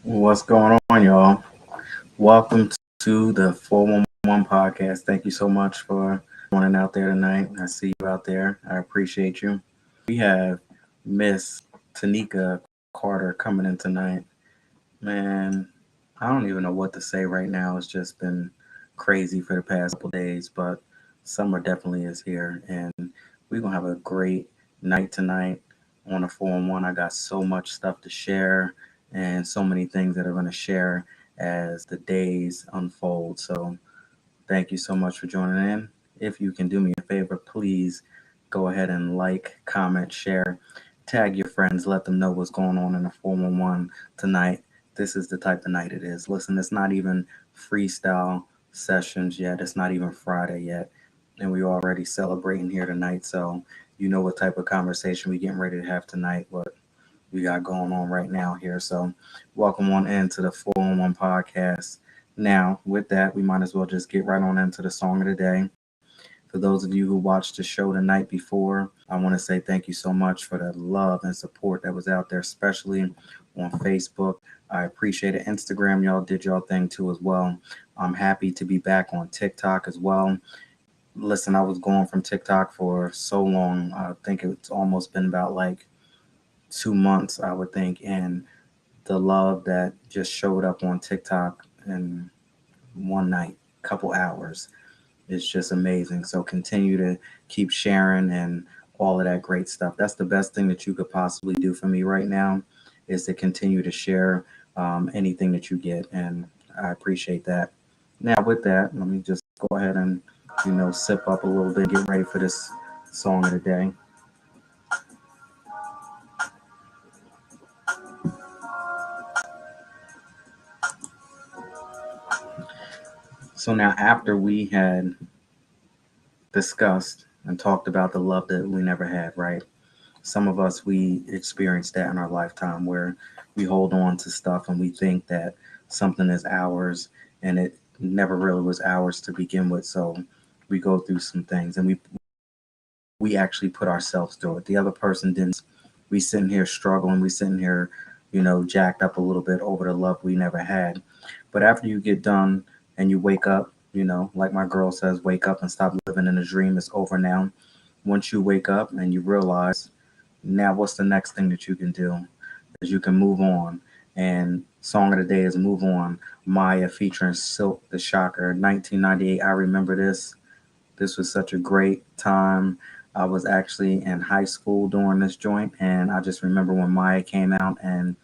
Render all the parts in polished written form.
What's going on, y'all? Welcome to the 411 podcast. Thank you so much for joining out there tonight. I see you out there. I appreciate you. We have Miss Tanika Carter coming in tonight. Man, I don't even know what to say right now. It's just been crazy for the past couple days, but summer definitely is here, and we're gonna have a great night tonight on a 411. I got so much stuff to share and so many things that are gonna share as the days unfold. So thank you so much for joining in. If you can do me a favor, please go ahead and like, comment, share, tag your friends, let them know what's going on in the 411 tonight. This is the type of night it is. Listen, it's not even freestyle sessions yet. It's not even Friday yet. And we're already celebrating here tonight. So you know what type of conversation we're getting ready to have tonight, what we got going on right now here. So welcome on into the 411 podcast. Now, with that, we might as well just get right on into the song of the day. For those of you who watched the show the night before, I want to say thank you so much for the love and support that was out there, especially on Facebook. I appreciate it. Instagram, y'all did y'all thing too as well. I'm happy to be back on TikTok as well. Listen, I was going from TikTok for so long. I think it's almost been about like 2 months, I would think. And the love that just showed up on TikTok in one night, couple hours, it's just amazing. So continue to keep sharing and all of that great stuff. That's the best thing that you could possibly do for me right now is to continue to share anything that you get. And I appreciate that. Now, with that, let me just go ahead and, sip up a little bit, get ready for this song of the day. So now, after we had discussed and talked about the love that we never had, right? Some of us, we experience that in our lifetime where we hold on to stuff and we think that something is ours and it never really was ours to begin with. So we go through some things and we actually put ourselves through it. The other person didn't. We sitting here struggling. We sitting here, jacked up a little bit over the love we never had. But after you get done and you wake up, like my girl says, wake up and stop living in a dream. It's over now. Once you wake up and you realize, now what's the next thing that you can do? Is you can move on. And song of the day is Move On. Maya featuring Silk the Shocker, 1998. I remember this. This was such a great time. I was actually in high school during this joint, and I just remember when Maya came out and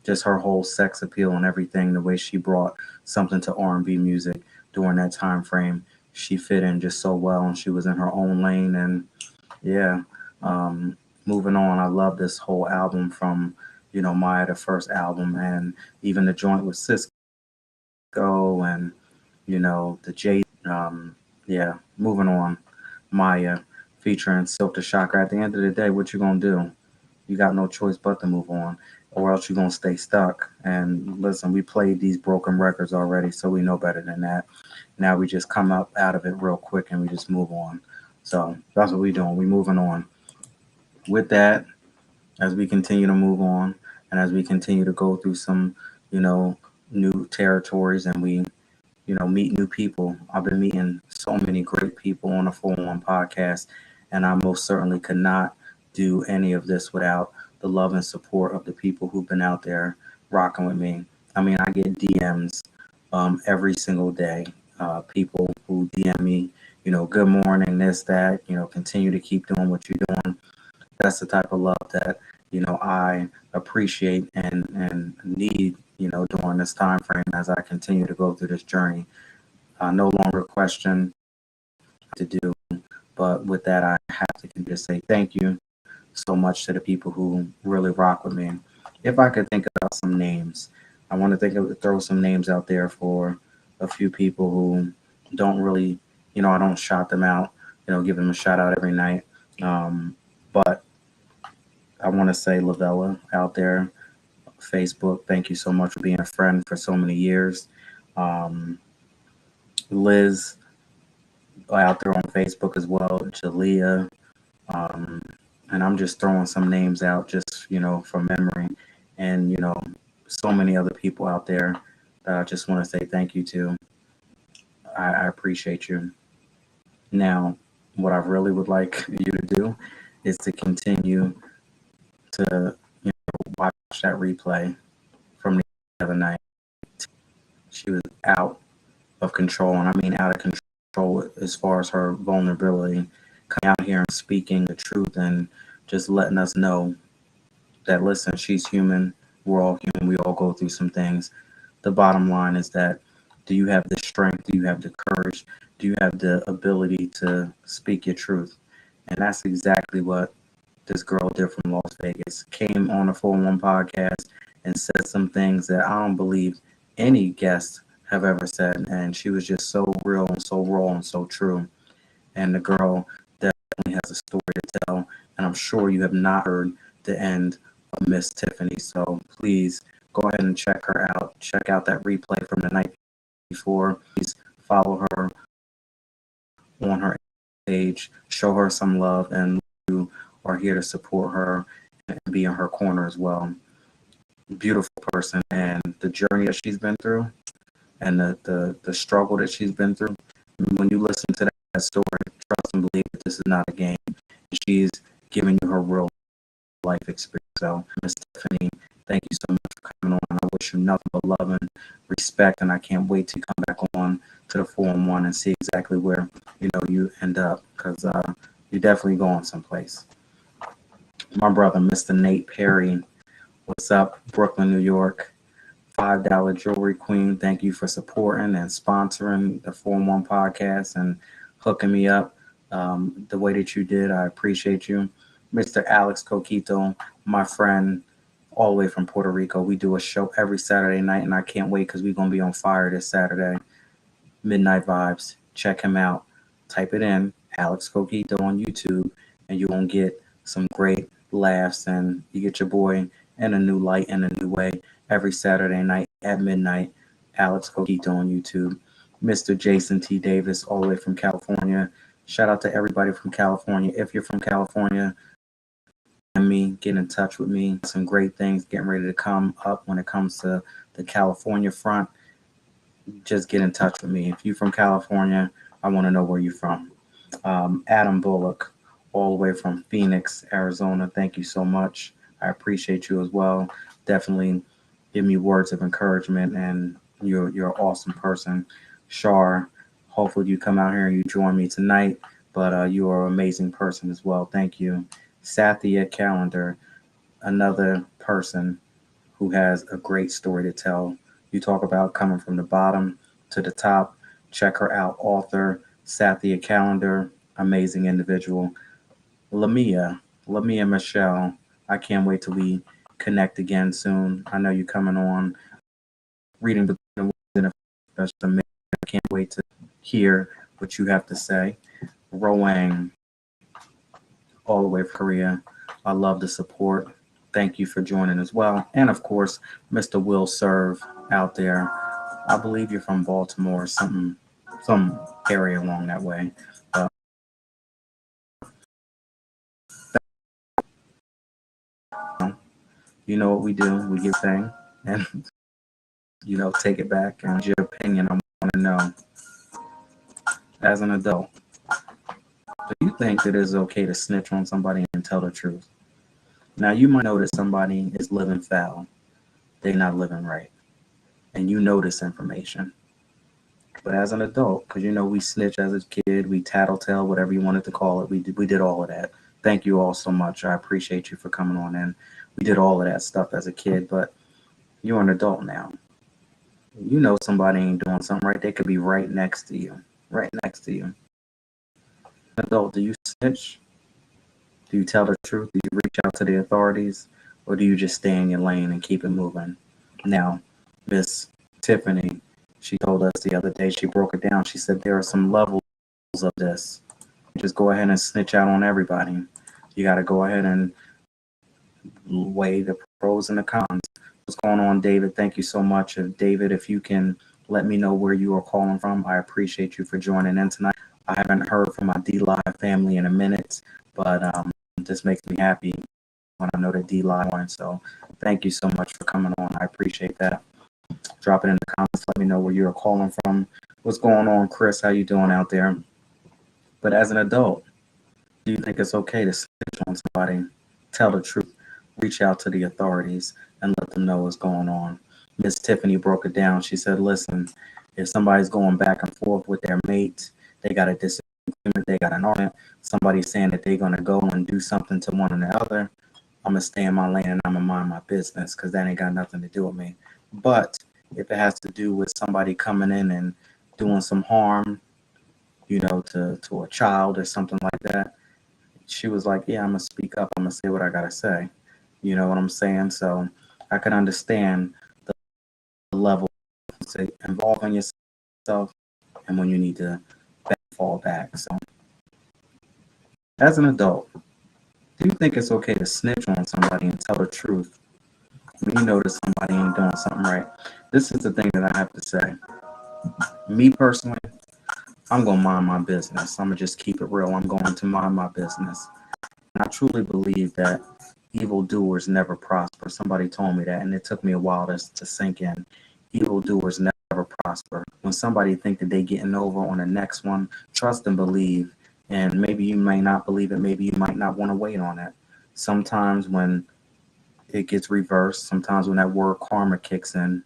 just her whole sex appeal and everything, the way she brought something to R&B music during that time frame. She fit in just so well, and she was in her own lane. And yeah, um, moving on, I love this whole album from Maya, the first album, and even the joint with Cisco and the J. Yeah, moving on, Maya featuring Silk the Shocker. At the end of the day, what you gonna do? You got no choice but to move on, or else you're gonna stay stuck. And listen, we played these broken records already, so we know better than that. Now we just come up out of it real quick and we just move on. So that's what we're doing. We moving on. With that, as we continue to move on, and as we continue to go through some, you know, new territories, and we meet new people. I've been meeting so many great people on the 411 podcast, and I most certainly could not do any of this without the love and support of the people who've been out there rocking with me. I mean, I get DMs every single day. People who DM me, good morning, this, that, continue to keep doing what you're doing. That's the type of love that I appreciate and need during this time frame as I continue to go through this journey. I no longer question to do, but with that, I have to continue to say thank you so much to the people who really rock with me. If I could think about some names, I want to throw some names out there for a few people who don't really, I don't shout them out, give them a shout out every night. But I want to say Lavella out there, Facebook. Thank you so much for being a friend for so many years. Um, Liz out there on Facebook as well, Jalea, um, and I'm just throwing some names out just from memory, and so many other people out there that I just want to say thank you to. I appreciate you. Now, what I really would like you to do is to continue to watch that replay from the other night. She was out of control, and I mean out of control as far as her vulnerability, coming out here and speaking the truth and just letting us know that, listen, she's human. We're all human. We all go through some things. The bottom line is that, do you have the strength? Do you have the courage? Do you have the ability to speak your truth? And that's exactly what this girl did from Las Vegas. Came on a 411 podcast and said some things that I don't believe any guest have ever said. And she was just so real and so raw and so true. And the girl definitely has a story to tell. And I'm sure you have not heard the end of Miss Tiffany. So please go ahead and check her out. Check out that replay from the night before. Please follow her on her page. Show her some love, and you are here to support her and be in her corner as well. Beautiful person, and the journey that she's been through and the struggle that she's been through. When you listen to that story, trust and believe that this is not a game. She's giving you her real life experience. So, Miss Tiffany, thank you so much for coming on. I wish you nothing but love and respect, and I can't wait to come back on to the 4-1 and see exactly where you end up, because you're definitely going someplace. My brother, Mr. Nate Perry, what's up? Brooklyn, New York. $5 Jewelry Queen, thank you for supporting and sponsoring the 4-1 podcast and hooking me up the way that you did. I appreciate you. Mr. Alex Coquito, my friend, all the way from Puerto Rico. We do a show every Saturday night, and I can't wait because we're going to be on fire this Saturday. Midnight Vibes. Check him out. Type it in, Alex Coquito on YouTube, and you're going to get some great laughs, and you get your boy in a new light and a new way every Saturday night at midnight. Alex Coquito on YouTube. Mr. Jason T. Davis, all the way from California. Shout out to everybody from California. If you're from California, get in touch with me. Some great things getting ready to come up when it comes to the California front. Just get in touch with me. If you're from California, I want to know where you're from. Adam Bullock, all the way from Phoenix, Arizona. Thank you so much. I appreciate you as well. Definitely give me words of encouragement, and you're an awesome person. Shar, hopefully you come out here and you join me tonight, but you are an amazing person as well. Thank you. Sathya Calendar, another person who has a great story to tell. You talk about coming from the bottom to the top. Check her out, author Sathya Calendar, amazing individual. Lamia Michelle, I can't wait till we connect again soon. I know you're coming on, reading the that's amazing. I can't wait to hear what you have to say. Roang, all the way from Korea. I love the support. Thank you for joining as well. And of course, Mr. Will Serve out there. I believe you're from Baltimore, some area along that way. You know what we do? We give thing and take it back. And your opinion, I want to know, as an adult, do you think that it's okay to snitch on somebody and tell the truth? Now, you might know that somebody is living foul. They're not living right. And you know this information. But as an adult, because we snitch as a kid, we tattletale, whatever you wanted to call it. We did all of that. Thank you all so much. I appreciate you for coming on in. We did all of that stuff as a kid, but you're an adult now. You know somebody ain't doing something right. They could be right next to you. Right next to you. Adult, do you snitch? Do you tell the truth? Do you reach out to the authorities? Or do you just stay in your lane and keep it moving? Now, Miss Tiffany, she told us the other day, she broke it down. She said there are some levels of this. Just go ahead and snitch out on everybody. You got to go ahead and weigh the pros and the cons. What's going on, David? Thank you so much. David, if you can let me know where you are calling from, I appreciate you for joining in tonight. I haven't heard from my D-Live family in a minute, but this makes me happy when I know that D-Live won. So thank you so much for coming on. doing. I appreciate that. Drop it in the comments. Let me know where you're calling from. What's going on, Chris? How you doing out there? But as an adult, do you think it's okay to snitch on somebody, tell the truth, reach out to the authorities, and let them know what's going on? Miss Tiffany broke it down. She said, listen, if somebody's going back and forth with their mate, they got a disagreement, they got an argument, somebody's saying that they're going to go and do something to one another, I'm going to stay in my lane and I'm going to mind my business because that ain't got nothing to do with me. But if it has to do with somebody coming in and doing some harm, to a child or something like that, she was like, yeah, I'm going to speak up. I'm going to say what I got to say. You know what I'm saying? So I can understand the level of involving yourself and when you need to fall back. So as an adult, do you think it's okay to snitch on somebody and tell the truth when you notice somebody ain't doing something right? This is the thing that I have to say. Me personally, I'm going to mind my business. I'm going to just keep it real. I'm going to mind my business. And I truly believe that evildoers never prosper. Somebody told me that, and it took me a while to sink in. Evildoers never prosper. When somebody think that they getting over on the next one, trust and believe. And maybe you may not believe it. Maybe you might not want to wait on it. Sometimes when it gets reversed, sometimes when that word karma kicks in,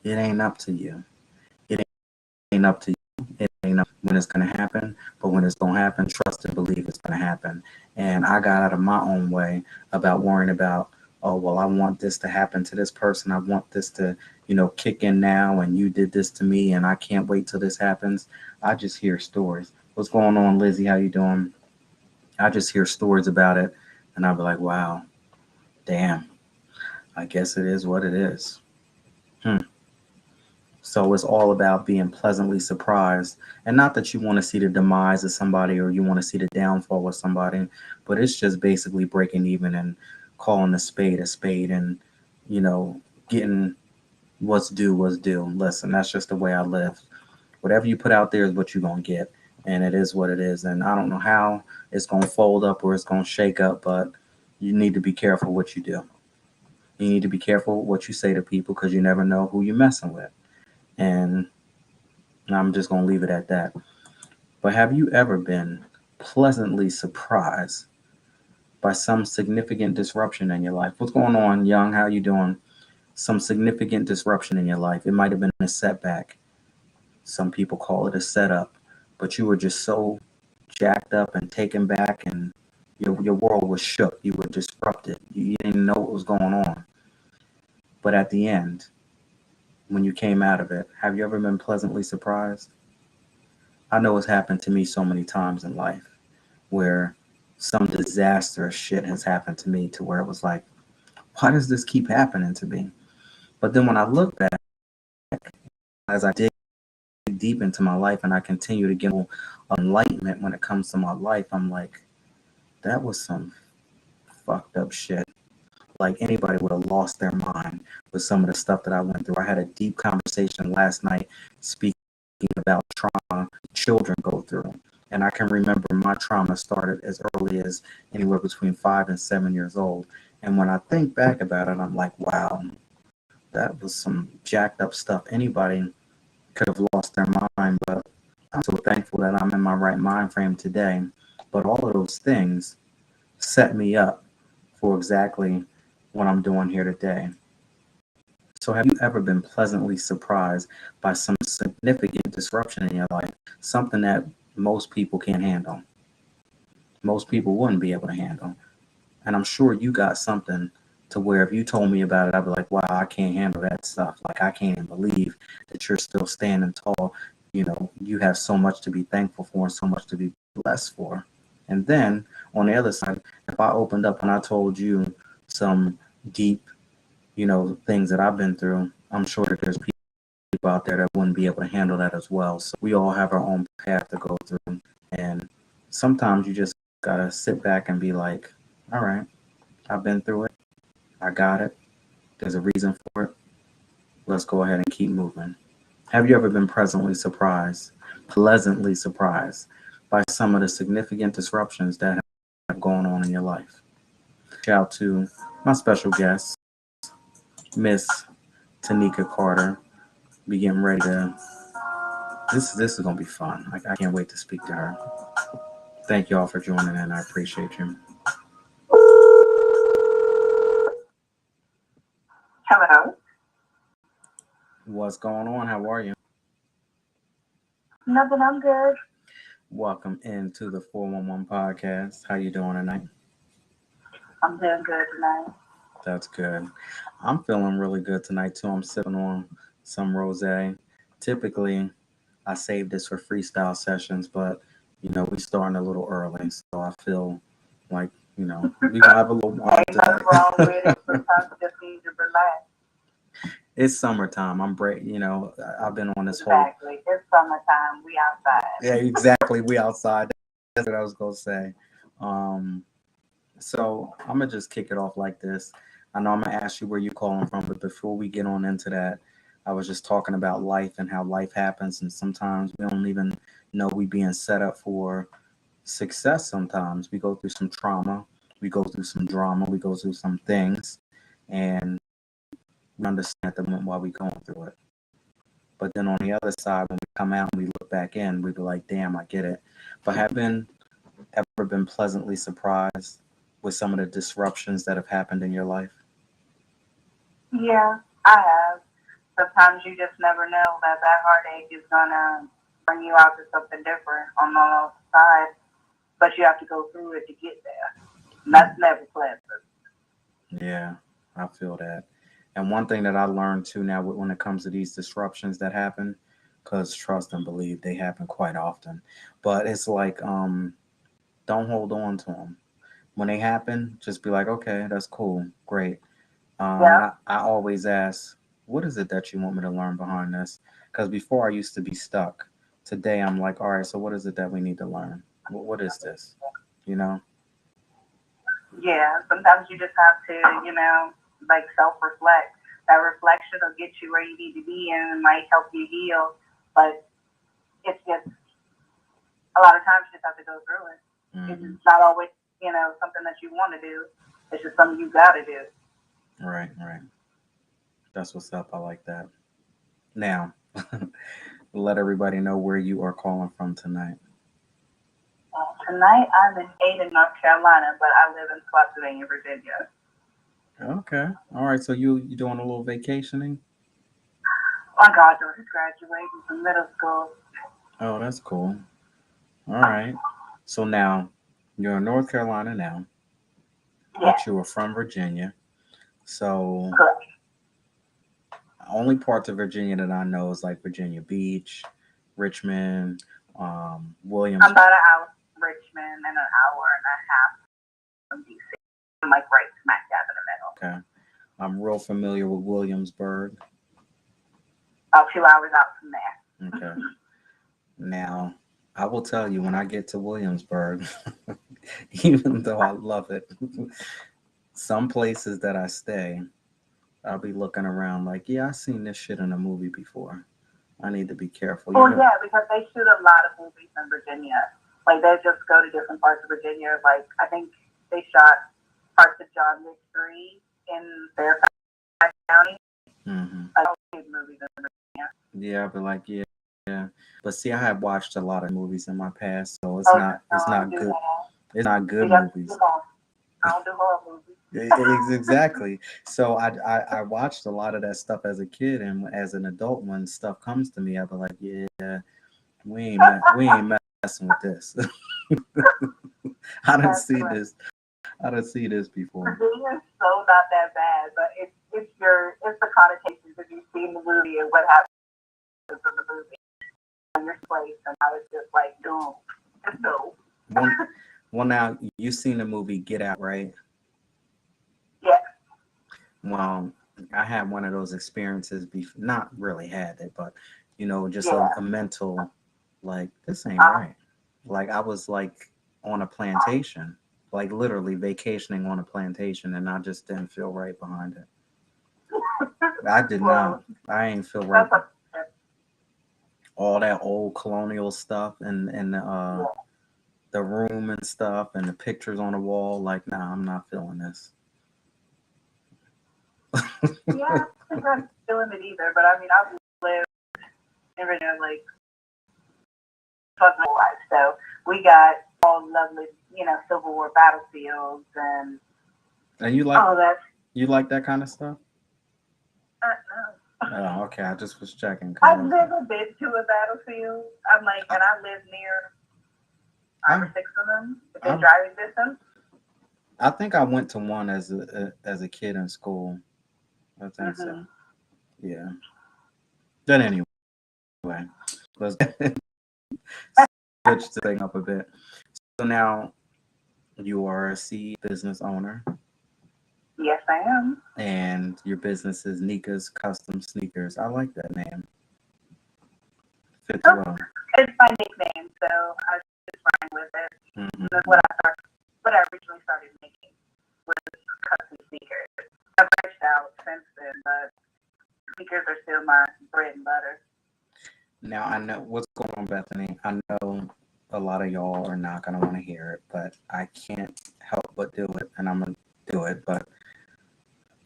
it ain't up to you. It ain't up to you. It ain't up when it's going to happen, but when it's going to happen, trust and believe it's going to happen. And I got out of my own way about worrying about, oh, well, I want this to happen to this person. I want this to, kick in now, and you did this to me, and I can't wait till this happens. I just hear stories. What's going on, Lizzie? How you doing? I just hear stories about it, and I'll be like, wow, damn, I guess it is what it is. So it's all about being pleasantly surprised. And not that you want to see the demise of somebody or you want to see the downfall of somebody, but it's just basically breaking even and calling a spade and, getting what's due was due. Listen, that's just the way I live. Whatever you put out there is what you're going to get. And it is what it is. And I don't know how it's going to fold up or it's going to shake up, but you need to be careful what you do. You need to be careful what you say to people because you never know who you're messing with. And I'm just going to leave it at that. But have you ever been pleasantly surprised by some significant disruption in your life? What's going on, Young? How you doing? Some significant disruption in your life. It might have been a setback. Some people call it a setup. But you were just so jacked up and taken back, and your world was shook. You were disrupted. You didn't know what was going on. But at the end, when you came out of it, have you ever been pleasantly surprised? I know it's happened to me so many times in life where some disastrous shit has happened to me to where it was like, why does this keep happening to me? But then when I look back, as I dig deep into my life and I continue to get enlightenment when it comes to my life, I'm like, that was some fucked up shit. Like anybody would have lost their mind with some of the stuff that I went through. I had a deep conversation last night speaking about trauma children go through. And I can remember my trauma started as early as anywhere between 5 and 7 years old. And when I think back about it, I'm like, wow, that was some jacked up stuff. Anybody could have lost their mind, but I'm so thankful that I'm in my right mind frame today. But all of those things set me up for exactly what I'm doing here today. So have you ever been pleasantly surprised by some significant disruption in your life? Something that most people can't handle. Most people wouldn't be able to handle. And I'm sure you got something to where if you told me about it, I'd be like, wow, I can't handle that stuff. Like, I can't even believe that you're still standing tall. You have so much to be thankful for and so much to be blessed for. And then on the other side, if I opened up and I told you some deep, things that I've been through, I'm sure that there's people out there that wouldn't be able to handle that as well. So we all have our own path to go through. And sometimes you just got to sit back and be like, all right, I've been through it. I got it. There's a reason for it. Let's go ahead and keep moving. Have you ever been pleasantly surprised by some of the significant disruptions that have gone on in your life? Shout out to my special guest, Miss Tanika Carter. Be getting ready to. This is gonna be fun. I can't wait to speak to her. Thank you all for joining in. I appreciate you. Hello. What's going on? How are you? Nothing, I'm good. Welcome into the 411 podcast. How you doing tonight? I'm doing good tonight. That's good. I'm feeling really good tonight too. I'm sipping on some rosé. Typically, I save this for freestyle sessions, but we starting a little early, so I feel like we gonna have a little wine Ain't nothing wrong with it. Sometimes you just need to relax. It's summertime. I've been on this whole. Exactly. It's summertime. We outside. Yeah, exactly. We outside. That's what I was gonna say. Um, so I'm gonna just kick it off like this. I know I'm gonna ask you where you calling from, but before we get on into that, I was just talking about life and how life happens, and sometimes we don't even know we being set up for success. Sometimes we go through some trauma, we go through some drama, we go through some things, and we understand at the moment why we going through it. But then on the other side, when we come out and we look back in, we be like, damn, I get it. But have been ever been pleasantly surprised with some of the disruptions that have happened in your life? Yeah, I have. Sometimes you just never know that that heartache is gonna bring you out to something different on the other side, but you have to go through it to get there. And that's never pleasant. Yeah, I feel that. And one thing that I learned too now when it comes to these disruptions that happen, because trust and believe they happen quite often, but it's like don't hold on to them. When they happen, just be like, okay, that's cool, great. And Yeah. I always ask, what is it that you want me to learn behind this? Because before I used to be stuck. Today I'm like, all right, so what is it that we need to learn? What is this? You know? Yeah, sometimes you just have to, like self-reflect. That reflection will get you where you need to be and it might help you heal. But it's just a lot of times you just have to go through it. It's Hmm. just not always, something that you want to do. It's just something you got to do. Right, right. That's what's up. I like that. Now, let everybody know where you are calling from tonight. Tonight I'm in Ada, North Carolina, but I live in Spotsylvania, Virginia. Okay. All right. So you doing a little vacationing? My goddaughter's graduating from middle school. Oh, that's cool. All right. So now you're in North Carolina now, Yes, but you are from Virginia. So correct. only parts of Virginia that I know is like Virginia Beach, Richmond, I'm Williams. about an hour from Richmond and an hour and a half from DC. I'm like right smack dab in the middle. Okay. I'm real familiar with Williamsburg. About 2 hours out from there. Okay. Now, I will tell you when I get to Williamsburg, even though I love it, some places that I stay, I'll be looking around like, yeah, I've seen this shit in a movie before. I need to be careful. You Well, know, yeah, because they shoot a lot of movies in Virginia. Like they just go to different parts of Virginia. Like I think they shot parts of John Wick 3 in Fairfax County. hmm Like all these movies in Virginia. yeah, I'll be like, yeah, yeah. But see, I have watched a lot of movies in my past, so Oh, no, it's I don't not do good. that. It's not good Because movies. I don't do horror movies. Exactly. So I watched a lot of that stuff as a kid, and as an adult, when stuff comes to me, I'll be like, yeah, we ain't messing with this. I didn't That's see right. this. I didn't see this before. Virginia's so not that bad, but it's the connotations if you've seen the movie and what happens in the movie on your place, and I was just like, no, just no. Well, well, now you seen the movie Get Out, right? Yeah, Well, I had one of those experiences. Not really had it, but just a yeah. mental, like this ain't Uh, right. Like I was like on a plantation, like literally vacationing on a plantation, and I just didn't feel right behind it. I did not. well, I ain't feel right. that's a All that old colonial stuff and yeah. the room and stuff and the pictures on the wall. Like, nah, I'm not feeling this. Yeah, feeling it either. But I mean, I've lived in Virginia like fuck my life, so we got all lovely, Civil War battlefields and And all that. you like that kind of stuff? No. Oh, okay. I just was checking. I've never been to a battlefield. I'm like, and I live near 5 or 6 of them within driving distance. I think I went to one as a kid in school. I think so. Yeah. But anyway, let's switch the thing up a bit. So now you are a C business owner. Yes, I am. And your business is Nika's Custom Sneakers. I like that name. Fits well. It's my nickname, so I just rhyme with it. Mm-hmm. That's what I originally started making was custom sneakers. I've branched out since then, but sneakers are still my bread and butter. Now I know what's going on, Bethany. I know a lot of y'all are not gonna want to hear it, but I can't help but do it, and I'm gonna do it. But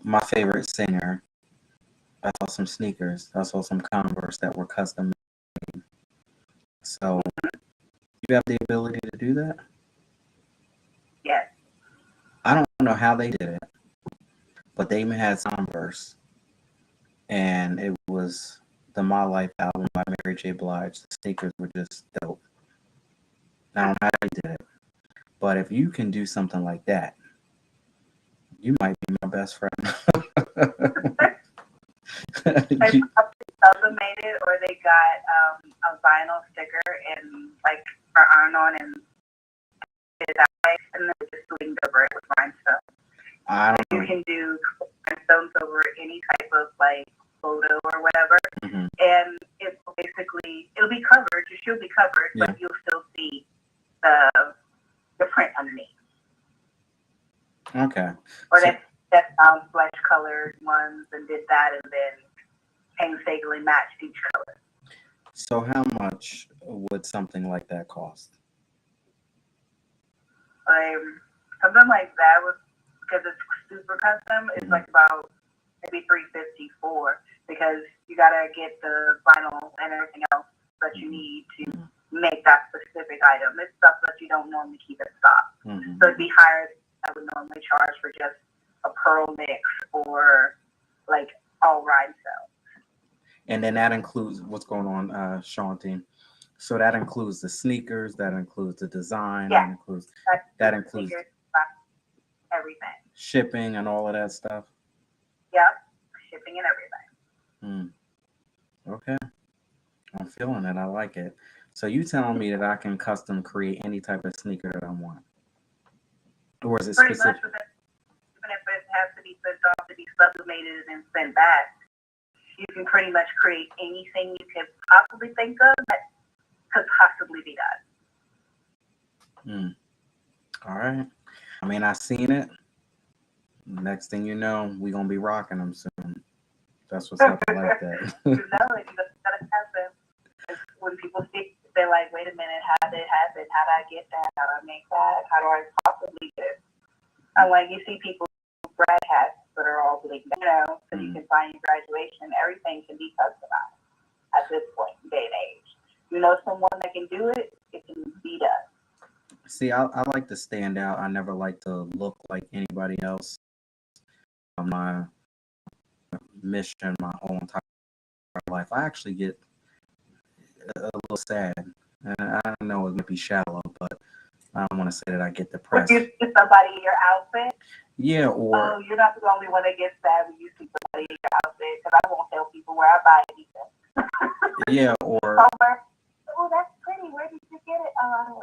my favorite singer, I saw some sneakers. I saw some Converse that were custom made. So you have the ability to do that? Yes. I don't know how they did it, but they even had Converse, and it was the My Life album by Mary J. Blige. The sneakers were just dope. I don't know how they did it, but if you can do something like that, you might be my best friend. They sublimated or they got a vinyl sticker and like for iron-on and did that, and then just leaned over it with rhinestone. I don't know. You can do rhinestones over any type of like photo or whatever, Mm-hmm. and it'll be covered. She'll be covered, Yeah. but you'll still see the print underneath. Okay. Or that flesh colored ones and did that, and then painstakingly matched each color. So how much would something like that cost? Something like that was because it's super custom. It's like about maybe $354 because you gotta get the vinyl and everything else that you need to make that specific item. It's stuff that you don't normally keep in stock. Mm-hmm. So it'd be higher than I would normally charge for just a pearl mix or like all rhinestone. And then that includes what's going on, Shanti. So that includes the sneakers, that includes the design, that includes sneakers, everything. Shipping and all of that stuff. Yep, shipping and everything. Okay, I'm feeling it. I like it. So you telling me that I can custom create any type of sneaker that I want, or is it pretty specific? Much, even if it has to be sent off to be sublimated and sent back, you can pretty much create anything you could possibly think of that could possibly be done. All right. I mean, I seen it. Next thing you know, we gonna be rocking them soon. That's what's up. I like that. You know it. You just gotta have them. When people see, they're like, "Wait a minute, how did it happen? How do I get that? How do I make that? How do I possibly do it?" And like you see people grad hats that are all bleak, so you can find your graduation. Everything can be customized at this point in day and age. You know someone that can do it, it can be done. See, I like to stand out. I never like to look like anybody else. My mission, my whole entire life, I actually get a little sad. And I know it might be shallow, but I don't want to say that I get depressed. When you see somebody in your outfit? Yeah, or... Oh, you're not the only one that gets sad when you see somebody in your outfit, because I won't tell people where I buy anything. Yeah, or... Oh, that's pretty. Where did you get it? Oh, I don't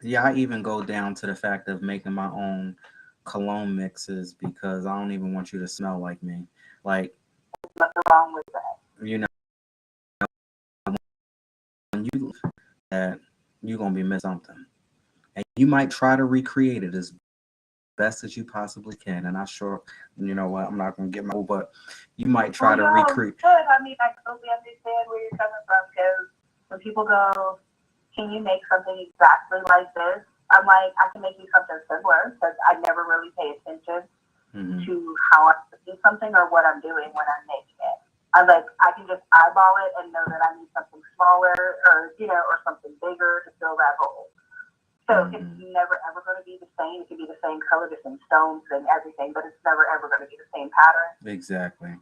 remember. I even go down to the fact of making my own cologne mixes because I don't even want you to smell like me. Like, there's nothing wrong with that. You know, when you that you're gonna be missing something, and you might try to recreate it as best as you possibly can. And I'm sure, you know what, I'm not gonna get my, but you might try to recreate. Good. I mean, I totally understand where you're coming from because when people go, "Can you make something exactly like this?" I'm like, I can make you something similar because I never really pay attention Mm-hmm. to how I'm making something or what I'm doing when I'm making it. I can just eyeball it and know that I need something smaller or or something bigger to fill that hole. So it's Mm-hmm. never ever going to be the same. It can be the same color, the same stones and everything, but it's never ever going to be the same pattern. Exactly.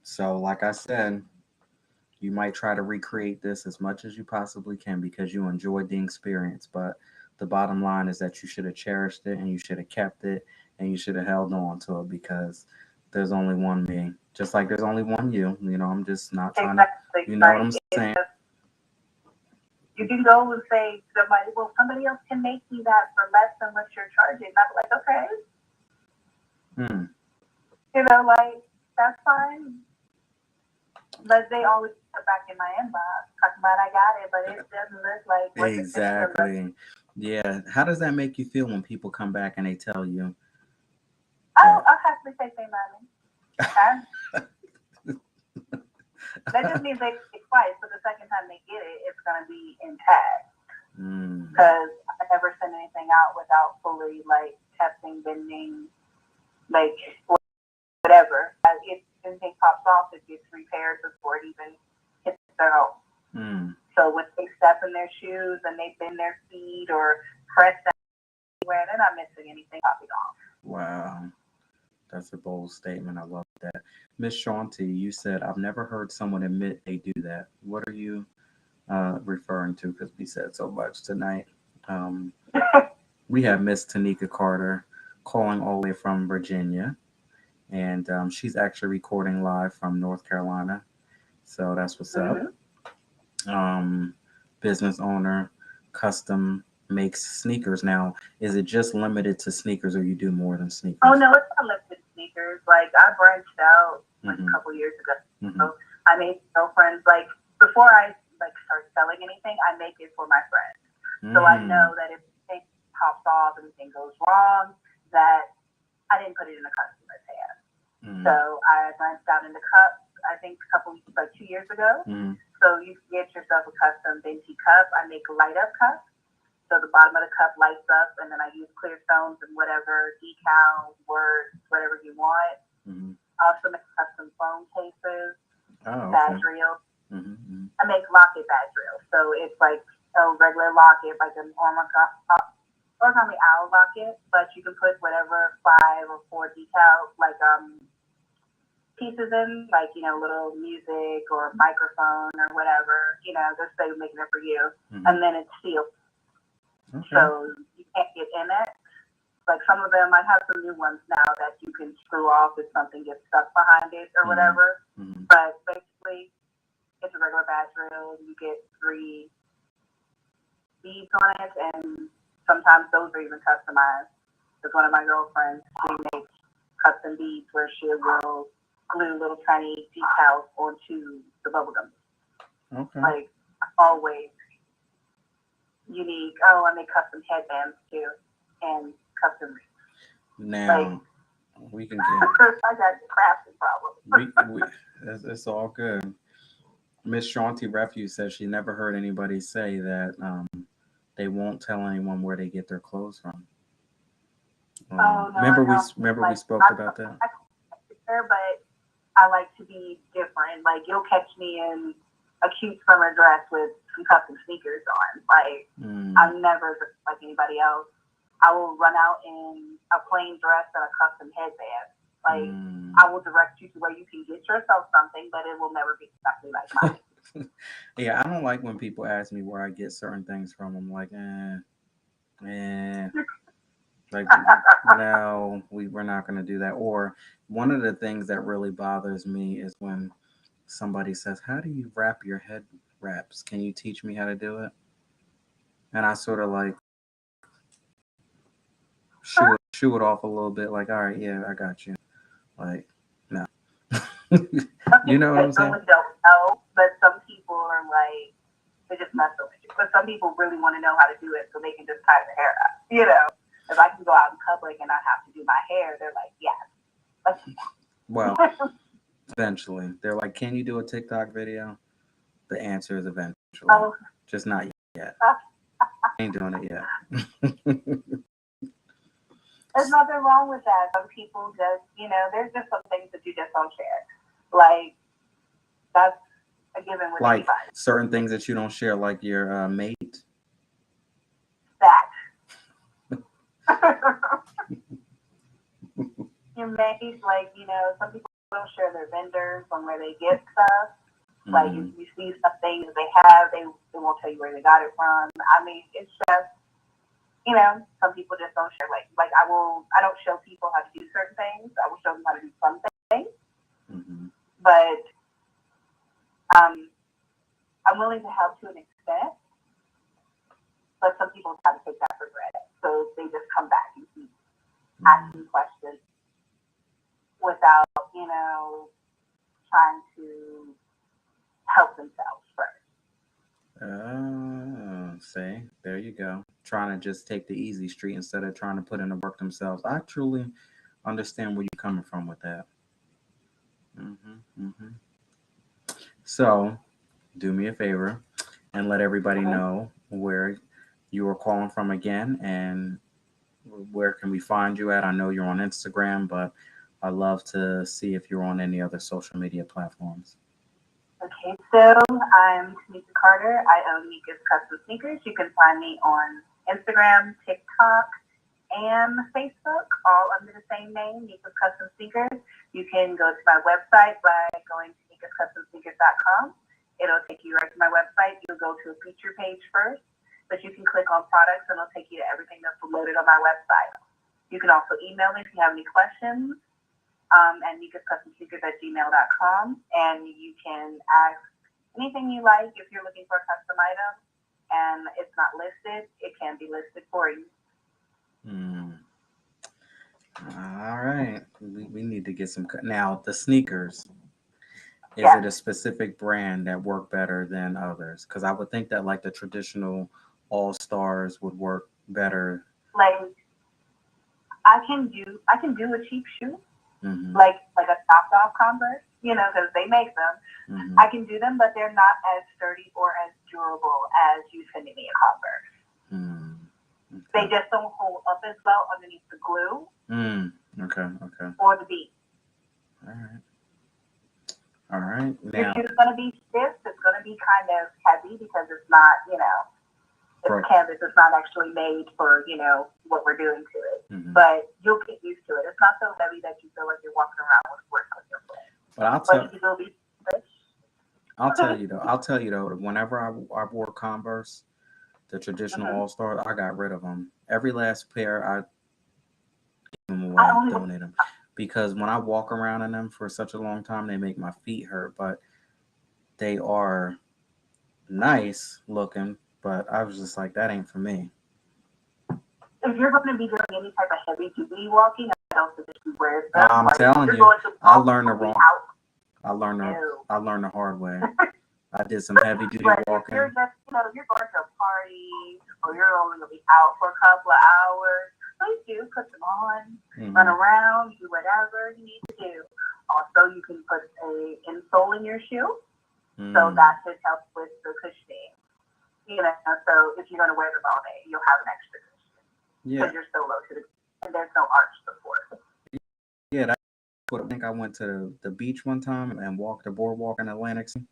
So, like I said, you might try to recreate this as much as you possibly can because you enjoyed the experience. But the bottom line is that you should have cherished it and you should have kept it and you should have held on to it because there's only one me. Just like there's only one you. I'm just not trying to, Exactly. you know what Like I'm it's saying? just you can go and say to somebody, well, somebody else can make you that for less than what you're charging. And I'm like, okay, Hmm. like that's fine. But they always come back in my inbox talking about I got it, but it doesn't look like what the picture looks. Exactly. Yeah. How does that make you feel when people come back and they tell you that? I'll happily say say money. And that just means they get it twice, so the second time they get it, it's gonna be intact. Mm. Because I never send anything out without fully like testing, bending, like whatever. If anything pops off, it gets repaired before it even hits their home. Mm. So when they step in their shoes and they bend their feet or press anywhere, they're not missing anything popping off. Wow. That's a bold statement. I love that. Miss Shanti, you said, I've never heard someone admit they do that. What are you referring to? Because we said so much tonight. Um, we have Miss Tanika Carter calling all the way from Virginia, and she's actually recording live from North Carolina. So that's what's up. Mm-hmm. Um, Business owner, custom makes sneakers. Now, is it just limited to sneakers, or you do more than Oh sneakers? no, it's not limited to sneakers. Like I branched out like a Mm-hmm. couple years ago. Mm-hmm. So I made girlfriends. Like before I like start selling anything, I make it for my friends. So I Mm. know that if anything pops off, anything goes wrong, that I didn't put it in the customer's hands. So Mm. I branched out into cups. I think a couple like 2 years ago. Mm. So you can get yourself a custom venti cup. I make light up cups. So the bottom of the cup lights up, and then I use clear stones and whatever decal, words, whatever you want. Mm. I also make custom phone cases, Oh, okay. badge reels. Mm-hmm. I make locket badge reels. So it's like a regular locket, like an origami owl locket, but you can put whatever 5 or 4 decals, like pieces in, like little music or microphone or whatever. Just say making it for you, Mm-hmm. and then it's sealed, Okay. so you can't get in it. Like some of them, I have some new ones now that you can screw off if something gets stuck behind it or Mm-hmm. whatever. Mm-hmm. But basically, it's a regular badge reel. You get 3 beads on it, and sometimes those are even customized. Because one of my girlfriends, she makes custom beads where she will glue little tiny decals onto the bubblegum. Okay. Like always unique. Oh, I make custom headbands too, and custom rings. Like Now we can get I got the crafting problem. we it's all good. Miss Shanti Refuse says she never heard anybody say that they won't tell anyone where they get their clothes from. Oh no, I don't. Remember we Like spoke about that. I there, but I like to be different. Like you'll catch me in a cute summer dress with some custom sneakers on. Like Mm. I'm never just like anybody else. I will run out in a plain dress and a custom headband. Like Mm. I will direct you to where you can get yourself something, but it will never be exactly like mine. Yeah, I don't like when people ask me where I get certain things from. I'm like, like no, we're not gonna do that. Or one of the things that really bothers me is when somebody says, "How do you wrap your head wraps? Can you teach me how to do it?" And I sort of like shoo it off a little bit, like, "All right, yeah, I got you." Like, no, Some you people know what I'm saying? genuinely don't know, but some people are like they just mess with you. But some people really want to know how to do it so they can just tie their hair up. If I can go out in public and not have to do my hair, they're like, yes, let's do Well, that. eventually, they're like, "Can you do a TikTok video?" The answer is eventually, Oh, just not yet. Ain't doing it yet. There's nothing wrong with that. Some people just, there's just some things that you just don't share. Like, that's a given with Like anybody. certain things that you don't share, like your mate. That. Your mates, like, some people don't share their vendors on where they get stuff. Like, if you see some things they have, they won't tell you where they got it from. I mean, it's just, some people just don't share. Like I don't show people how to do certain things. I will show them how to do some things. But I'm willing to help to an extent. But some people try to take that for granted. So they just come back and keep asking questions without, trying to help themselves first. See, there you go. Trying to just take the easy street instead of trying to put in the work themselves. I truly understand where you're coming from with that. So, do me a favor and let everybody know where you are calling from again and where can we find you at. I know you're on Instagram, but I love to see if you're on any other social media platforms. Okay, so I'm Tamika Carter. I own Nika's Custom Sneakers. You can find me on Instagram, TikTok, and Facebook, all under the same name, Nika's Custom Sneakers. You can go to my website by going to nikascustomsneakers.com. It'll take you right to my website. You'll go to a feature page first, but you can click on products and it'll take you to everything that's loaded on my website. You can also email me if you have any questions. At nikascustomsneakers@gmail.com, and you can ask anything you like. If you're looking for a custom item and it's not listed, it can be listed for you. All right, we need to get some. Now the sneakers. Is it a specific brand that work better than others? Because I would think that like the traditional All Stars would work better. Like I can do a cheap shoe. Like a top off Converse, because they make them. I can do them, but they're not as sturdy or as durable as you sending me a Converse. They just don't hold up as well underneath the glue. Okay. Or the beat. All right. Now, your shoe's going to be stiff. It's going to be kind of heavy because it's not, it's canvas. It's not actually made for, what we're doing to it. But you'll get used to it. It's not so heavy that you feel like you're walking around with work on your foot. But I'll tell you though, whenever I wore Converse, the traditional All Stars, I got rid of them. Every last pair, I give them away, donate them. Because when I walk around in them for such a long time, they make my feet hurt. But they are nice looking. But I was just like, that ain't for me. If you're going to be doing any type of heavy duty walking, I don't suggest you wear them. I'm telling you, I learned the hard way. I did some heavy duty walking. If you're just, you're going to a party or you're only going to be out for a couple of hours, please do put them on, run around, do whatever you need to do. Also, you can put an insole in your shoe, so that should help with the cushioning. So if you're going to wear them all day, you'll have an extra cushion. Because you're so low to the ground, and there's no arch support. Yeah, that's what I think. I went to the beach one time and walked the boardwalk in Atlantic City.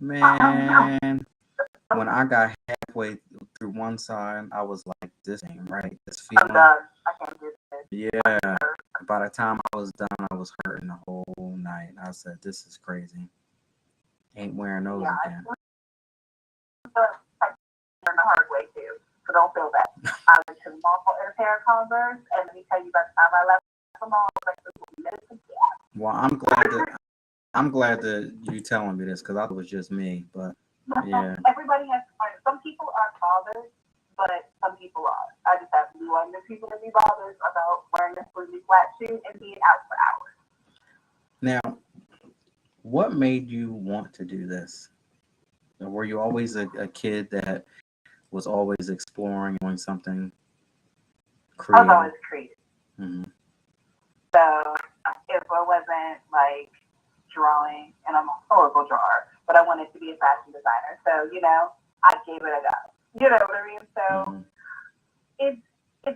Man, when I got halfway through one side, I was like, this ain't right. This feeling. I can't do this. Yeah. By the time I was done, I was hurting the whole night. I said, this is crazy. Ain't wearing those again. The hard way too, so don't feel bad. I went to the mall in a pair of Converse, and let me tell you, by the time I left the mall, I was like, well, I'm glad that you telling me this because I thought it was just me, but yeah. Everybody has. Some people aren't bothered, but some people are. I just have to be one of the people to be bothered about wearing a really flat shoe and being out for hours. Now, what made you want to do this? Were you always a kid that was always exploring, doing something creative? I was always creative. So if I wasn't like drawing, and I'm a horrible drawer, but I wanted to be a fashion designer. So, I gave it a go. You know what I mean? So it's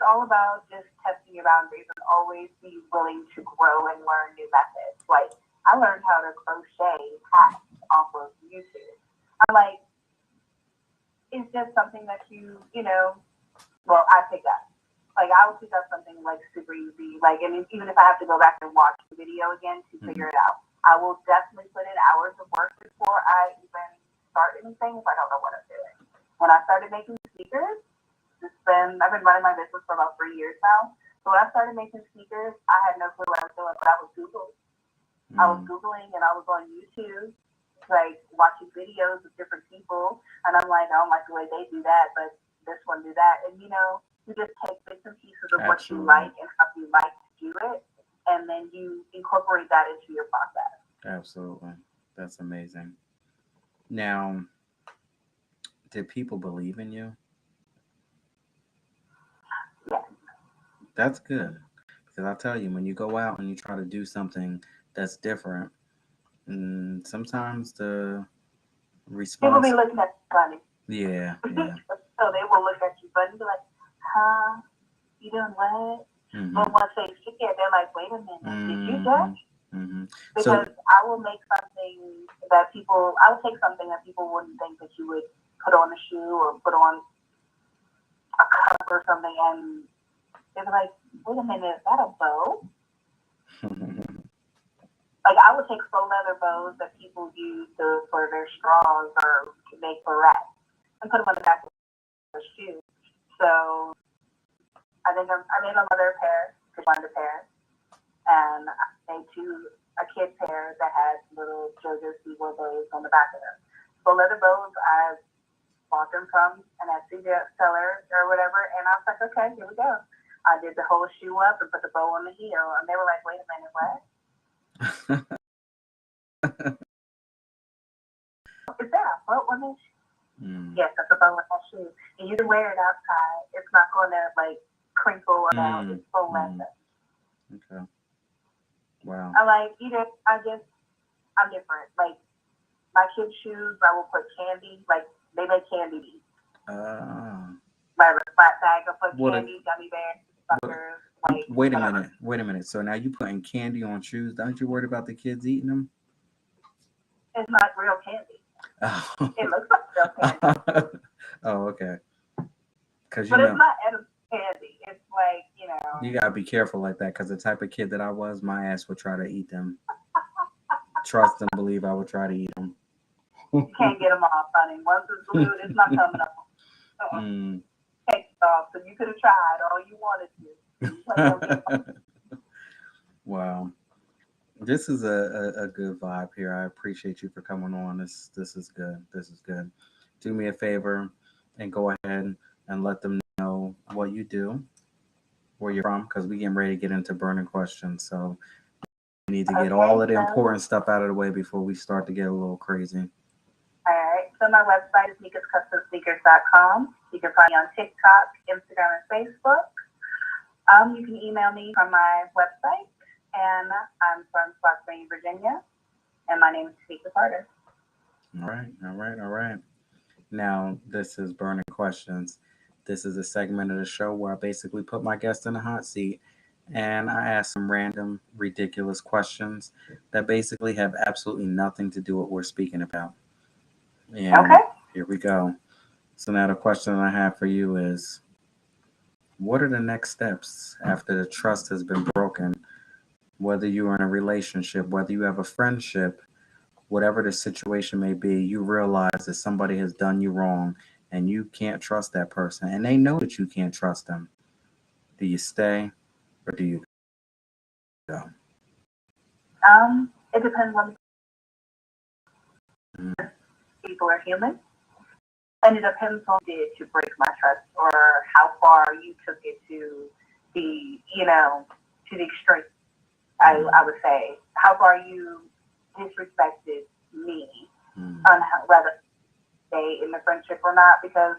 all about just testing pushing your boundaries and always be willing to grow and learn new methods. Like, I learned how to crochet hats off of YouTube. I'm like, it's just something that well, I pick up. Like, I will pick up something like super easy. Like, and even if I have to go back and watch the video again to figure it out, I will definitely put in hours of work before I even start anything if I don't know what I'm doing. When I started making sneakers, I've been running my business for about 3 years now. So when I started making sneakers, I had no clue what I was doing, but I was Googling. I was Googling and I was on YouTube, like watching videos of different people. And I'm like, I don't like the way they do that, but this one do that. And you just take bits and pieces of what you like and how you like to do it. And then you incorporate that into your process. Absolutely. That's amazing. Now, did people believe in you? Yes. That's good. Because I'll tell you, when you go out and you try to do something that's different, sometimes the People response. be looking at you funny. Yeah. So they will look at you funny and be like, huh? You doing what? But once they see it, they're like, wait a minute, did you judge? Because I will make something that I will take something that people wouldn't think that you would put on a shoe or put on a cup or something, and they're like, wait a minute, is that a bow? Like, I would take faux leather bows that people use for their straws or to make barrettes and put them on the back of the shoe. So I made my mother a pair, because she wanted a pair, and I made a kid pair that had little JoJo Siwa bows on the back of them. So leather bows, I bought them from an Etsy seller or whatever, and I was like, okay, here we go. I did the whole shoe up and put the bow on the heel, and they were like, wait a minute, what? Is that a bow on this shoe? Yes, that's a bow on that shoe. And you can wear it outside. It's not going to, like, crinkle or down. It's faux leather. Okay. Wow. I'm like, I'm different. Like, my kids' shoes, I will put candy. Like, they make candy beads. Like a flat bag, I'll put candy, gummy bears, suckers. Like, wait a minute. So now you putting candy on shoes. Aren't you worried about the kids eating them? It's not real candy. Oh. It looks like real candy. Oh, okay. But it's not edible candy. It's like, You gotta be careful like that, because the type of kid that I was, my ass would try to eat them. Trust and believe I would try to eat them. You can't get them off, honey. Once it's glued, it's not coming off. Take it off. So you could have tried all you wanted to. Wow. This is a good vibe here. I appreciate you for coming on. This is good. This is good. Do me a favor and go ahead and let them know what you do, where you're from, because we getting ready to get into burning questions. So we need to get all of the important stuff out of the way before we start to get a little crazy. All right. So my website is nikascustomsneakers.com. You can find me on TikTok, Instagram, and Facebook. You can email me from my website, and I'm from Spotsylvania, Virginia, and my name is Tanika Carter. All right. Now, this is Burning Questions. This is a segment of the show where I basically put my guest in a hot seat and I ask some random, ridiculous questions that basically have absolutely nothing to do with what we're speaking about. And Here we go. So now the question I have for you is, what are the next steps after the trust has been broken? Whether you are in a relationship, whether you have a friendship, whatever the situation may be, you realize that somebody has done you wrong and you can't trust that person. And they know that you can't trust them. Do you stay or do you go? It depends on people are human. And it depends on what you did to break my trust or how far you took it to the extreme. I would say, how far you disrespected me on whether stay in the friendship or not, because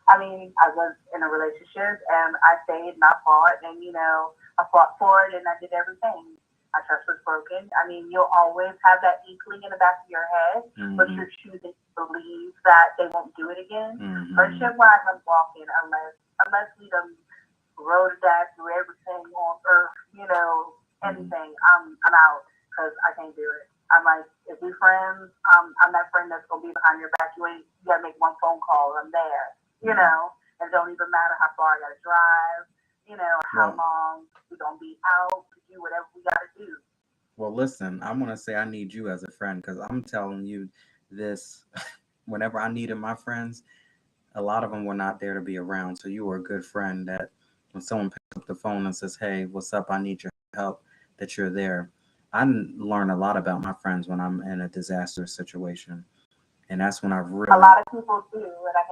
I was in a relationship and I stayed and I fought and I fought for it and I did everything. My trust was broken. You'll always have that inkling in the back of your head, but you're choosing to believe that they won't do it again. Friendship wise, I'm walking unless we done Rolodex, do everything on earth, Mhm. anything. I'm out because I can't do it. I'm like, if we friends, I'm that friend that's gonna be behind your back. You gotta make one phone call, I'm there. Mhm. And it don't even matter how far I gotta drive. How Well, long we gonna be out to do whatever we gotta do. well, listen, I'm gonna say I need you as a friend because I'm telling you this. Whenever I needed my friends, a lot of them were not there to be around. So you were a good friend that when someone picks up the phone and says, "Hey, what's up? I need your help," that you're there. Learn a lot about my friends when I'm in a disaster situation, and that's when I A really lot of people do, and I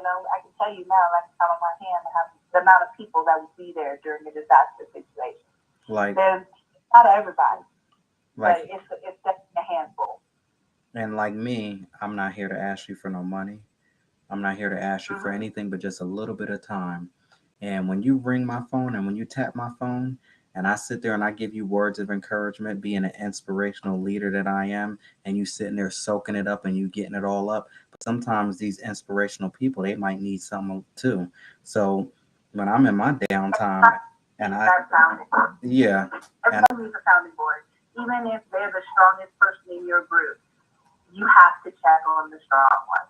can tell you now, I can count on my hand the amount of people that would be there during a disaster situation. like There's not everybody, but like it's definitely a handful. and like me, I'm not here to ask you for no money. I'm not here to ask you for Mm-hmm. anything but just a little bit of time. And when you ring my phone and when you tap my phone and I sit there and I give you words of encouragement, being an inspirational leader that I am, and you sitting there soaking it up and you getting it all up. But sometimes these inspirational people, they might need something too. So when I'm in my downtime and Needs I, that sounding board. yeah, and Everybody needs a sounding board. Even if they're the strongest person in your group, you have to check on the strong one.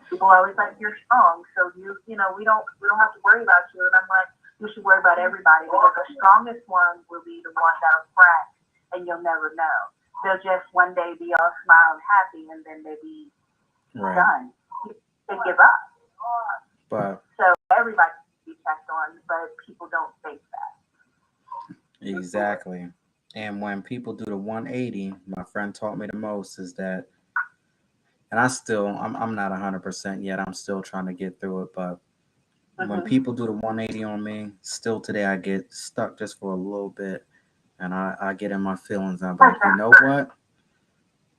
People are always like, "You're strong, so we don't have to worry about you." And I'm like, "You should worry about everybody because the strongest one will be the one that'll crack, and you'll never know. They'll just one day be all smile and happy, and then they be right, done. They give up. but So everybody should be checked on, but people don't think that. exactly. And when people do the 180, my friend taught me the most is that, and I'm not 100% yet. I'm still trying to get through it. But when Mm-hmm. people do the 180 on me, still today I get stuck just for a little bit, and I get in my feelings. I'm Like like, you that know hurt. what?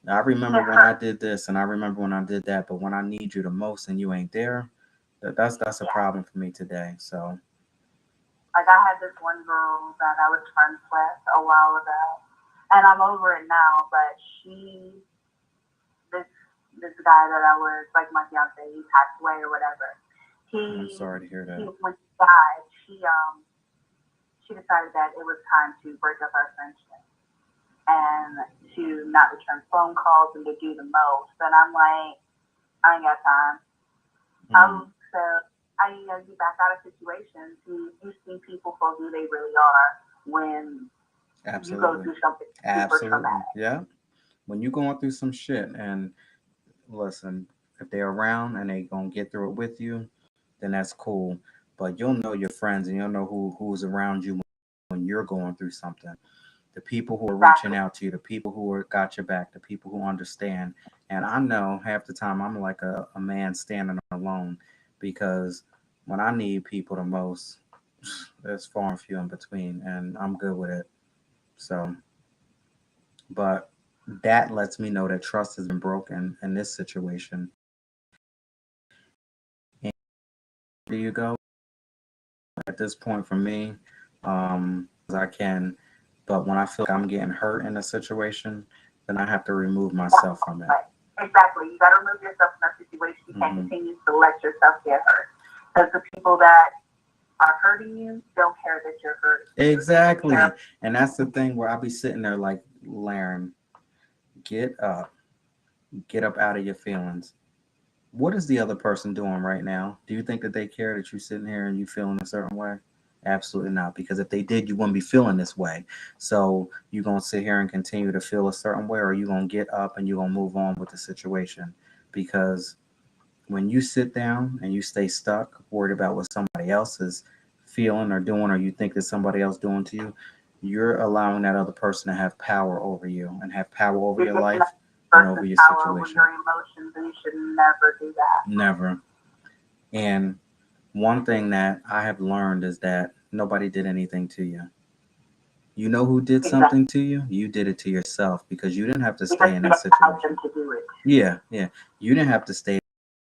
I remember It when I hurts. did this, and I remember when I did that. But when I need you the most and you ain't there, that's a Yeah. problem for me today. So, Like I had this one girl that I was friends with a while ago, and I'm over it now. But this this guy that I was like my fiance, he passed away or whatever. I'm He sorry to hear he that. when he died, she decided that it was time to break up our friendship and to not return phone calls and to do the most. And I'm like, I ain't got time. Mm, So you back out of situations. You see people for who they really are when you go absolutely, through something super absolutely, traumatic. yeah. When you're going through some shit, and listen, if they're around and they gonna get through it with you, then that's cool. But you'll know your friends and you'll know who's around you when you're going through something. The people who are reaching Exactly. out to you, the people who are got your back, the people who understand. And I know half the time I'm like a man standing alone because when I need people the most, there's far and few in between, and I'm good with it. So, but that lets me know that trust has been broken in this situation. And there you go. At this point for me, I can. But when I feel like I'm getting hurt in a situation, then I have to remove myself from it. Right. Exactly. You got to remove yourself from that situation. You can't Hmm. continue to let yourself get hurt because the people that are hurting you don't care that you're hurting. They Exactly. care. And that's the thing where I'll be sitting there like, Laren, get up. Get up out of your feelings. What is the other person doing right now? Do you think that they care that you're sitting here and you feeling a certain way? Absolutely not. Because if they did, you wouldn't be feeling this way. So you gonna sit here and continue to feel a certain way, or you gonna get up and you gonna move on with the situation. Because when you sit down and you stay stuck, worried about what somebody else is feeling or doing, or you think that somebody else doing to you, you're allowing that other person to have power over you and have power over You're your giving life that and over person's your power over situation. your emotions, and you should never do that. Never. And one thing that I have learned is that nobody did anything to you. You know who did Exactly. something to you? You did it to yourself because you didn't have to Because stay in you that allowed them situation. to do it. Yeah, yeah. You didn't have to stay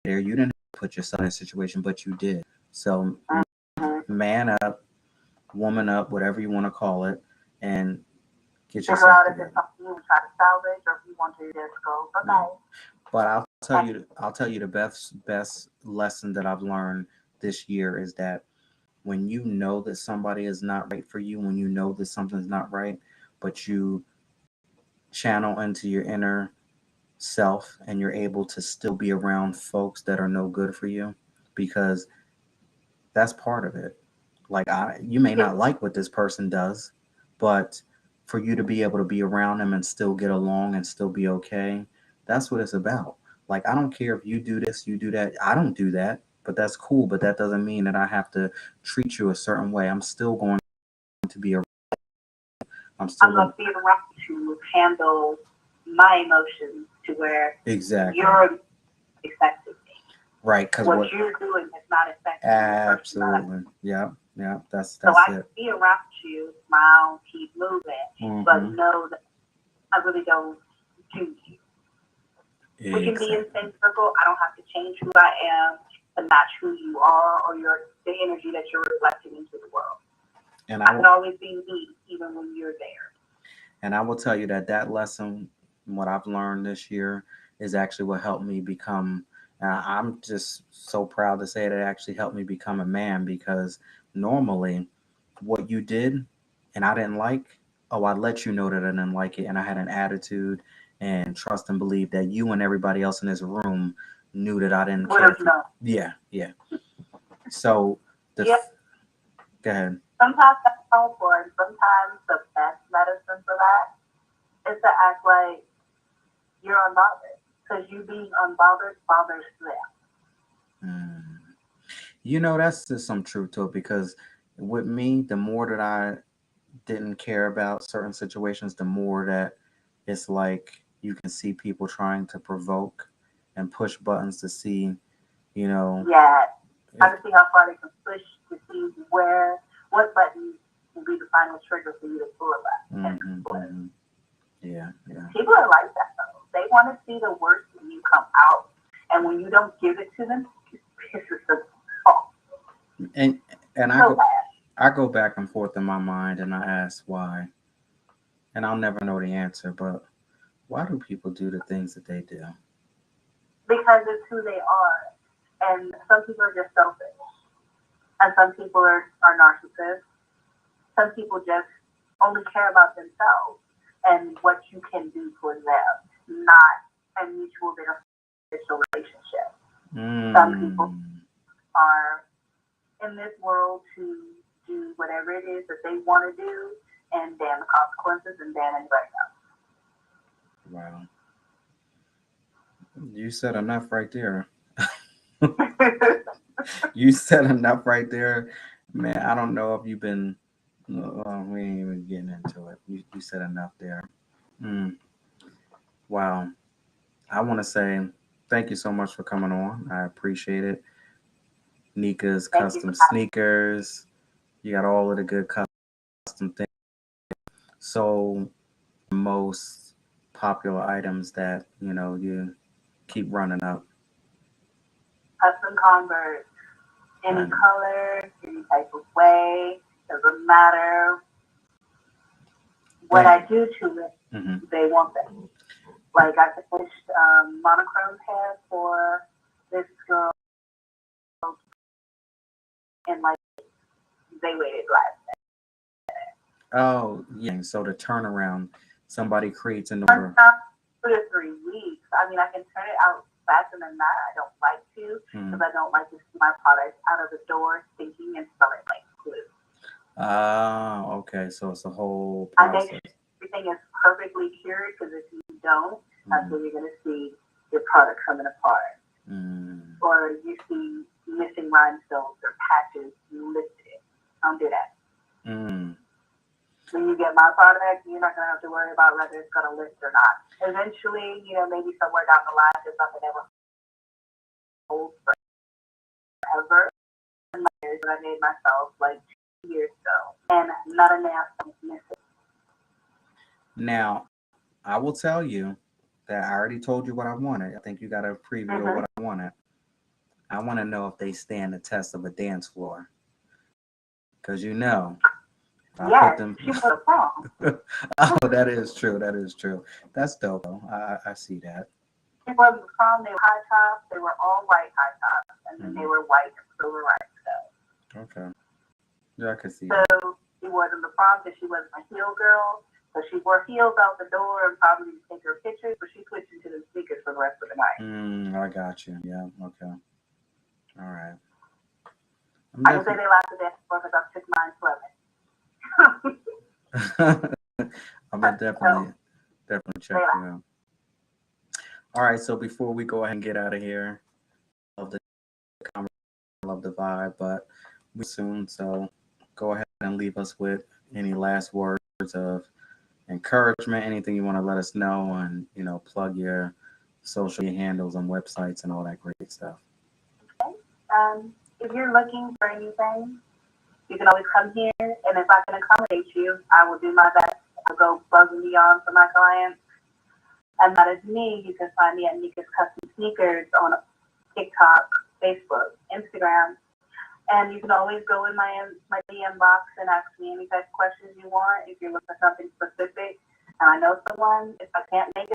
there. You didn't have to put yourself in a situation, but you did. So Mm-hmm. man up, woman up, whatever you want to call it, and get Figure yourself out if it's together. something you try to salvage or if you want to just go, Yeah. okay. But And I'll tell you the best lesson that I've learned this year is that when you know that somebody is not right for you, when you know that something's not right, but you channel into your inner self and you're able to still be around folks that are no good for you, because that's part of it. Like you may Yeah, not like what this person does, but for you to be able to be around them and still get along and still be okay, that's what it's about. Like I don't care if you do this, you do that. I don't do that, but that's cool. But that doesn't mean that I have to treat you a certain way. I'm still going to be. I'm still I'm going. gonna be around to handle my emotions to where Exactly. you're affecting me. Right. Because What what? you're doing is not affecting the person that I. Absolutely. Yeah. Yeah. So That's I can it. be around you, smile, keep moving, but Mm-hmm. know that I really don't do you. We can be in the Exactly. same circle. I don't have to change who I am to match who you are or the energy that you're reflecting into the world. And I can always be me, even when you're there. I will tell you that that lesson, what I've learned this year, is actually what helped me become. I'm just so proud to say that it actually helped me become a man, because normally what you did and I didn't like, oh, I let you know that I didn't like it, and I had an attitude and trust and believe that you and everybody else in this room knew that I didn't Would care have for you. known. Yeah, yeah. So the Yeah, go ahead. sometimes that's called for, and sometimes the best medicine for that is to act like you're unbothered. Because you being unbothered bothers them. Mm. That's just some truth to it, because with me, the more that I didn't care about certain situations, the more that it's like you can see people trying to provoke and push buttons to see, you know, Yeah, I if can see how far they can push to see what button will be the final trigger for you to pull it and hmm flip. hmm yeah, yeah. People are like that though. They want to see the worst in you come out, and when you don't give it to them, it pisses them off And I so go bad back and forth in my mind and I ask why, and I'll never know the answer, but why do people do the things that they do? because it's who they are. And some people are just selfish, and some people are narcissists. Some people just only care about themselves and what you can do for them, not a mutual beneficial relationship. Some people Mm, are in this world to do whatever it is that they want to do and damn the consequences and damn anybody wow. You said enough right there. else. You said enough right there, man. I don't know if you've been. Well, we ain't even getting into it. You said enough there. Mm, wow. I want to say thank you so much for coming on. I appreciate it. Nika's Thank you for custom having sneakers. You got all of the good custom things. So most popular items that you keep running up. custom Converse. Any And color, any type of way, doesn't matter what and I do to it, hmm they want that. Like I finished monochrome hair for this girl and like they waited last oh yeah. So the turnaround, somebody creates an order. time. 2 to 3 weeks. I mean I can turn it out faster than that. I don't like to because Mm. I don't like to see my products out of the door stinking and smelling like glue. Ah, okay. So it's a whole I make process. sure everything is perfectly cured because if you don't, that's Mm, when you're going to see your product coming apart. mm, Or you see missing rhinestones or patches lifted. Don't do that. mm. When you get my product, you're not going to have to worry about whether it's going to lift or not. Eventually, maybe somewhere down the line, there's something that will hold forever. That I made myself like 2 years ago, and not a nail is missing. Now, I will tell you that I already told you what I wanted. I think you got a preview of Mm-hmm. what I wanted. I want to know if they stand the test of a dance floor. Because if I put Yes, them. she was wrong. Oh, that is true. That is true. That's dope. Though. I see that. It wasn't prom. They were high tops. They were all white high tops, and then they Hmm. were white and silver rhinestones. Okay. Yeah, I could see that. So she wasn't the prom because she wasn't a heel girl. So she wore heels out the door and probably didn't take her pictures, but she switched into the sneakers for the rest of the night. I got you. Yeah. Okay. All right. I'm I can say definitely. they lasted there because I took mine swimming. I'm gonna So definitely they check you lasted. out. All right. So before we go ahead and get out of here, love the conversation, love the vibe, but we soon. So go ahead and leave us with any last words of encouragement, anything you want to let us know, and plug your social media handles and websites and all that great stuff. If you're looking for anything, you can always come here, and if I can accommodate you, I will do my best to go above and beyond for my clients. And that is me. You can find me at Nika's Custom Sneakers on TikTok, Facebook, Instagram. And you can always go in my DM box and ask me any type of questions you want. If you're looking for something specific, and I know someone, if I can't make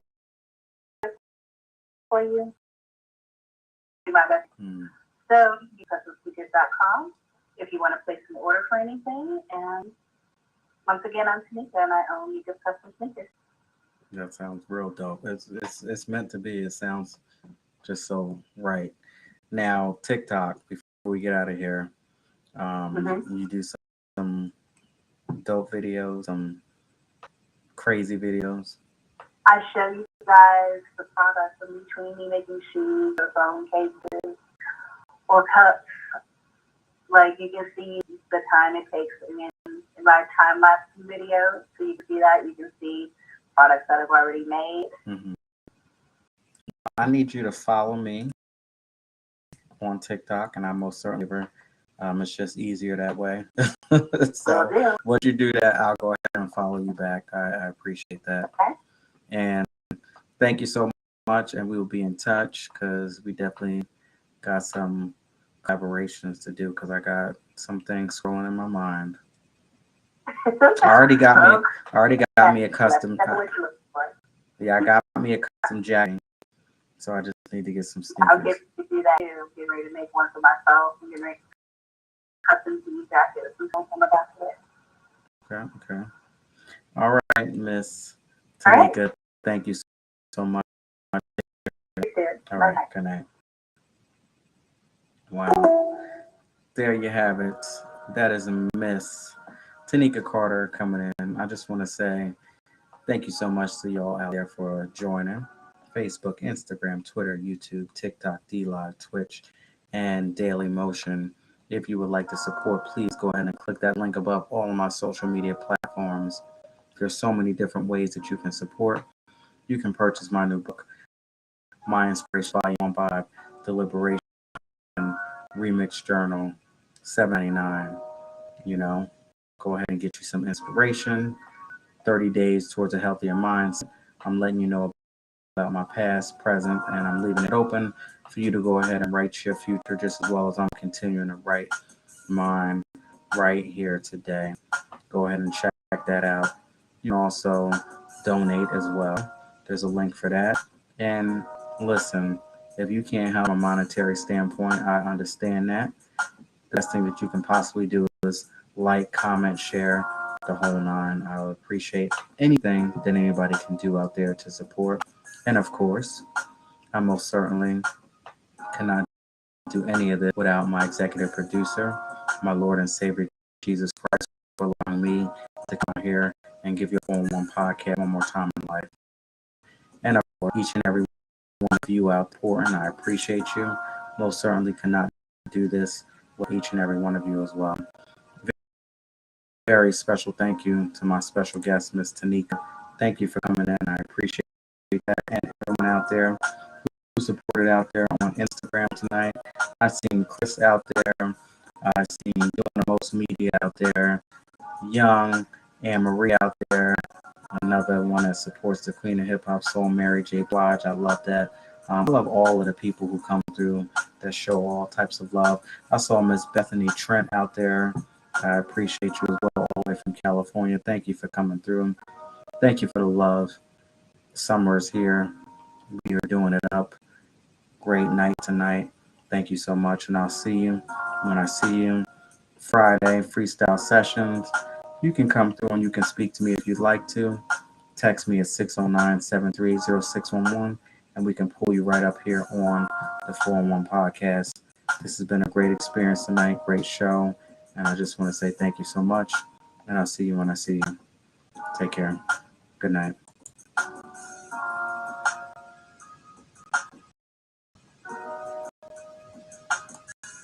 it for you, do my best. Hmm. So, customsneakers.com if you want to place an order for anything. And once again, I'm Tanika, and I own Nika's Custom Sneakers. That sounds real dope. It's meant to be. It sounds just so right. Now TikTok. Before we get out of here, Mm-hmm. you do some dope videos, some crazy videos. I show you guys the products in between me making shoes or phone cases or cups. Like you can see the time it takes in my time lapse video. So you can see that. You can see products that I've already made. Hmm. I need you to follow me on TikTok, and I most certainly will. It's just easier that way. Will So do. once you do that, I'll go ahead and follow you back. I appreciate that. Okay. And thank you so much. And we will be in touch because we definitely got some collaborations to do because I got some things scrolling in my mind. I already got me. Okay. I already got me a That's custom. what you're looking for. Yeah, I got me a custom jacket. So I just need to get some I'll get sneakers. to do that too. Get ready to make one for myself and get ready to custom to jacket or something on the back of it. Okay. Okay. All right, Miss All right. Tanika. Thank you so much. You too. All Bye right. bye. Good night. Wow. There you have it. That is a Miss Tanika Carter coming in. I just want to say thank you so much to y'all out there for joining. Facebook, Instagram, Twitter, YouTube, TikTok, D Live, Twitch, and Daily Motion. If you would like to support, please go ahead and click that link above all of my social media platforms. There's so many different ways that you can support. You can purchase my new book, My Inspiration Volume 5, The Liberation Remix Journal, $7.99. You know, go ahead and get you some inspiration. 30 days towards a healthier mindset. I'm letting you know about my past, present, and I'm leaving it open for you to go ahead and write your future just as well as I'm continuing to write mine right here today. Go ahead and check that out. You can also donate as well. There's a link for that. And listen, if you can't have a monetary standpoint, I understand that. The best thing that you can possibly do is like, comment, share the whole nine. I would appreciate anything that anybody can do out there to support. And of course, I most certainly cannot do any of this without my executive producer, my Lord and Savior Jesus Christ, for allowing me to come here and give you a one podcast one more time in life. And of course, each and every one of you out there, and I appreciate you. Most certainly cannot do this with each and every one of you as well. Very special thank you to my special guest, Miss Tanika. Thank you for coming in. I appreciate that. And everyone out there who supported out there on Instagram tonight. I've seen Chris out there. I've seen Doing the Most Media out there. Young and Marie out there. Another one that supports the Queen of Hip Hop Soul, Mary J. Blige. I love that. I love all of the people who come through that show all types of love. I saw Miss Bethany Trent out there. I appreciate you as well, all the way from California. Thank you for coming through. Thank you for the love. Summer is here. We are doing it up. Great night tonight. Thank you so much. And I'll see you when I see you. Friday freestyle sessions. You can come through and you can speak to me if you'd like to. Text me at 609-730-611 and we can pull you right up here on the 411 podcast. This has been a great experience tonight, great show. And I just want to say thank you so much. And I'll see you when I see you. Take care. Good night.